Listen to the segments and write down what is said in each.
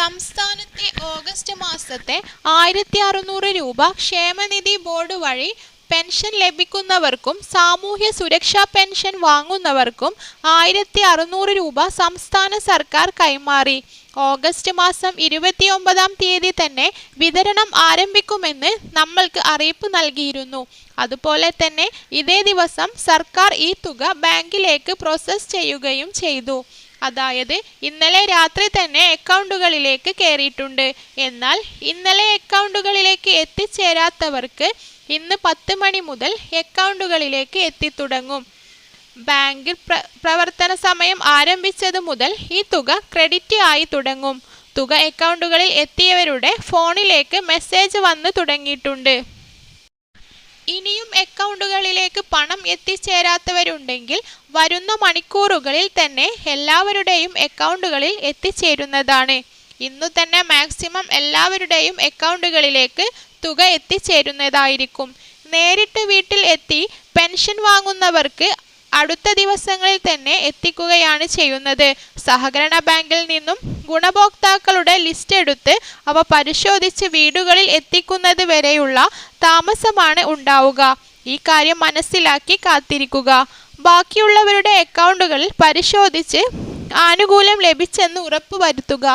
സംസ്ഥാനത്തെ ഓഗസ്റ്റ് മാസത്തെ 1600 രൂപ ക്ഷേമനിധി ബോർഡ് വഴി പെൻഷൻ ലഭിക്കുന്നവർക്കും സാമൂഹ്യ സുരക്ഷാ പെൻഷൻ വാങ്ങുന്നവർക്കും 1600 രൂപ സംസ്ഥാന സർക്കാർ കൈമാറി. ഓഗസ്റ്റ് മാസം 29-ാം തീയതി തന്നെ വിതരണം ആരംഭിക്കുമെന്ന് നമ്മൾക്ക് അറിയിപ്പ് നൽകിയിരുന്നു. അതുപോലെ തന്നെ ഇതേ ദിവസം സർക്കാർ ഈ തുക ബാങ്കിലേക്ക് പ്രോസസ് ചെയ്യുകയും ചെയ്തു. അതായത് ഇന്നലെ രാത്രി തന്നെ അക്കൗണ്ടുകളിലേക്ക് കയറിയിട്ടുണ്ട്. എന്നാൽ ഇന്നലെ അക്കൗണ്ടുകളിലേക്ക് എത്തിച്ചേരാത്തവർക്ക് ഇന്ന് 10 മണി മുതൽ അക്കൗണ്ടുകളിലേക്ക് എത്തിത്തുടങ്ങും. ബാങ്ക് പ്രവർത്തന സമയം ആരംഭിച്ചത് മുതൽ ഈ തുക ക്രെഡിറ്റ് ആയി തുടങ്ങും. തുക അക്കൗണ്ടുകളിൽ എത്തിയവരുടെ ഫോണിലേക്ക് മെസ്സേജ് വന്നു തുടങ്ങിയിട്ടുണ്ട്. ഇനിയും അക്കൗണ്ടുകളിലേക്ക് പണം എത്തിച്ചേരാത്തവരുണ്ടെങ്കിൽ വരുന്ന മണിക്കൂറുകളിൽ തന്നെ എല്ലാവരുടെയും അക്കൗണ്ടുകളിൽ എത്തിച്ചേരുന്നതാണ്. ഇന്നു തന്നെ മാക്സിമം എല്ലാവരുടെയും അക്കൗണ്ടുകളിലേക്ക് തുക എത്തിച്ചേരുന്നതായിരിക്കും. നേരിട്ട് വീട്ടിൽ എത്തി പെൻഷൻ വാങ്ങുന്നവർക്ക് അടുത്ത ദിവസങ്ങളിൽ തന്നെ എത്തിക്കുകയാണ് ചെയ്യുന്നത്. സഹകരണ ബാങ്കിൽ നിന്നും ഗുണഭോക്താക്കളുടെ ലിസ്റ്റ് എടുത്ത് അവ പരിശോധിച്ച് വീടുകളിൽ എത്തിക്കുന്നത് വരെയുള്ള താമസമാണ് ഉണ്ടാവുക. ഈ കാര്യം മനസ്സിലാക്കി കാത്തിരിക്കുക. ബാക്കിയുള്ളവരുടെ അക്കൗണ്ടുകളിൽ പരിശോധിച്ച് ആനുകൂല്യം ലഭിച്ചെന്ന് ഉറപ്പുവരുത്തുക.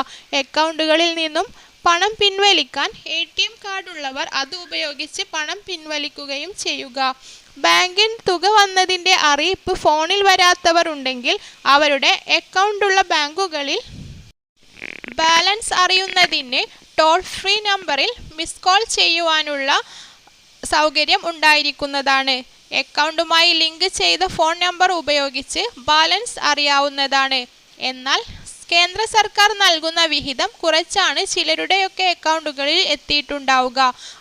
അക്കൗണ്ടുകളിൽ നിന്നും പണം പിൻവലിക്കാൻ ATM കാർഡ് ഉള്ളവർ അത് ഉപയോഗിച്ച് പണം പിൻവലിക്കുകയും ചെയ്യുക. ബാങ്കിൽ തുക വന്നതിൻ്റെ അറിയിപ്പ് ഫോണിൽ വരാത്തവർ ഉണ്ടെങ്കിൽ അവരുടെ അക്കൗണ്ടുള്ള ബാങ്കുകളിൽ ബാലൻസ് അറിയുന്നതിന് ടോൾ ഫ്രീ നമ്പറിൽ മിസ് കോൾ ചെയ്യുവാനുള്ള സൗകര്യം ഉണ്ടായിരിക്കുന്നതാണ്. അക്കൗണ്ടുമായി ലിങ്ക് ചെയ്ത ഫോൺ നമ്പർ ഉപയോഗിച്ച് ബാലൻസ് അറിയാവുന്നതാണ്. എന്നാൽ കേന്ദ്ര സർക്കാർ നൽകുന്ന വിഹിതം കുറച്ചാണ് ചിലരുടെയൊക്കെ അക്കൗണ്ടുകളിൽ എത്തിയിട്ടുണ്ടാവുക.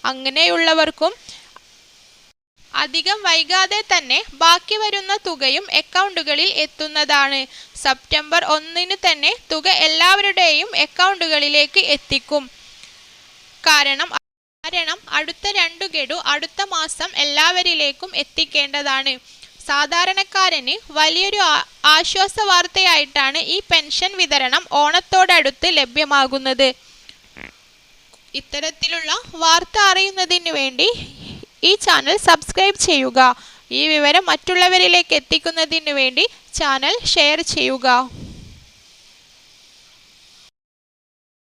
അങ്ങനെയുള്ളവർക്കും അധികം വൈകാതെ തന്നെ ബാക്കി വരുന്ന തുകയും അക്കൗണ്ടുകളിൽ എത്തുന്നതാണ്. സെപ്റ്റംബർ 1 തന്നെ തുക എല്ലാവരുടെയും അക്കൗണ്ടുകളിലേക്ക് എത്തിക്കും. കാരണം അടുത്ത 2 ഗഡു അടുത്ത മാസം എല്ലാവരിലേക്കും എത്തിക്കേണ്ടതാണ്. സാധാരണക്കാരന് വലിയൊരു ആശ്വാസ വാർത്തയായിട്ടാണ് ഈ പെൻഷൻ വിതരണം ഓണത്തോടടുത്ത് ലഭ്യമാകുന്നത്. ഇത്തരത്തിലുള്ള വാർത്ത അറിയുന്നതിന് വേണ്ടി ഈ ചാനൽ സബ്സ്ക്രൈബ് ചെയ്യുക. ഈ വിവരം മറ്റുള്ളവരിലേക്ക് എത്തിക്കുന്നതിന് വേണ്ടി ചാനൽ ഷെയർ ചെയ്യുക.